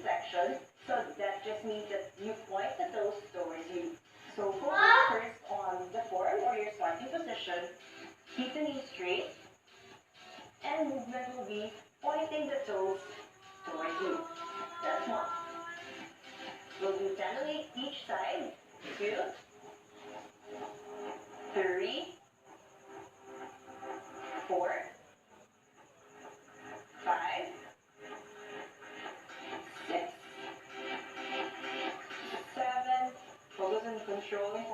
flexion. So that just means that you point the toes towards you. So focus first on the form or your starting position. Keep the knees straight. And movement will be pointing the toes towards you. That's one. We'll do 10 on each side. 2, 3, 4, 5, 6, 7. Focus on controlling